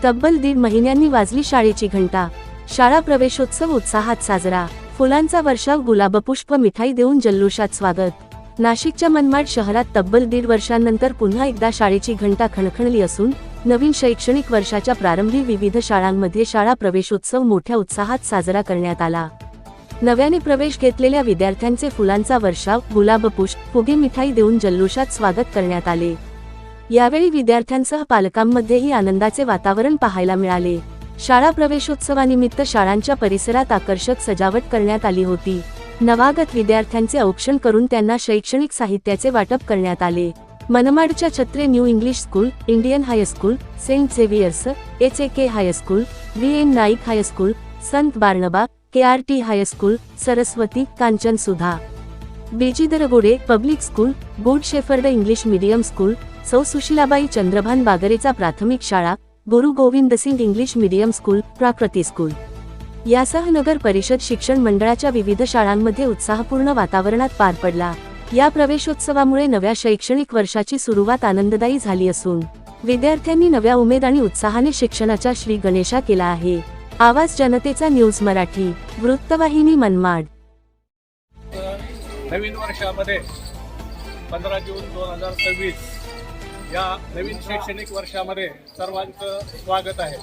तब्बल 1.5 महिन्यांनी वाजली शाळेची घंटा। शाळा प्रवेशोत्सव उत्साहात साजरा। फुलांचा वर्षाव, गुलाबपुष्प, मिठाई देऊन जल्लोषात स्वागत। नाशिकच्या मनमाड शहरात तब्बल 1.5 वर्षांनंतर पुन्हा एकदा शाळेची घंटा खणखणली असून नवीन शैक्षणिक वर्षाच्या प्रारंभी विविध शाळांमध्ये शाळा प्रवेशोत्सव मोठ्या उत्साहात साजरा करण्यात आला। नव्याने प्रवेश घेतलेल्या विद्यार्थ्यांचे फुलांचा वर्षाव, गुलाबपुष्प, फुगे, मिठाई देऊन जल्लोषात स्वागत करण्यात आले। यावेळी विद्यार्थ्यांसह पालकांमध्येही आनंदाचे वातावरण पाहायला मिळाले। शाळा प्रवेशोत्सवानिमित्त शाळांच्या परिसरात आकर्षक सजावट करण्यात आली होती। नवागत विद्यार्थ्यांचे औक्षण करून त्यांना शैक्षणिक साहित्याचे वाटप करण्यात आले। मनमाडच्या Chhatre new English school, Indian high school, saint Xavier's, HAK high school, VN Naik high school, Sant Barnaba, KRT high school, Saraswati, Kanchan Sudha, बेजिदरगोडे public school, good shepherd English medium school, सौ सुशीलाबाई चंद्रभान बागरेचा प्राथमिक शाळा, Guru Gobind Singh English medium school, Prakruti school यासह नगर परिषद शिक्षण मंडळाच्या विविध शाळांमध्ये उत्साहपूर्ण वातावरणात पार पडला। या प्रवेशोत्सवामुळे नव्या शैक्षणिक वर्षाची सुरुवात आनंददायी झाली असून विद्यार्थ्यांनी नव्या उमेद आणि उत्साहाने शिक्षणाचा श्री गणेशा केला आहे। आवाज जनतेचा न्यूज मराठी, वृत्तवाहिनी मनमाड। नवीन वर्षामध्ये 15 जून 2026 या नवीन शैक्षणिक वर्षामध्ये सर्वांचं स्वागत आहे।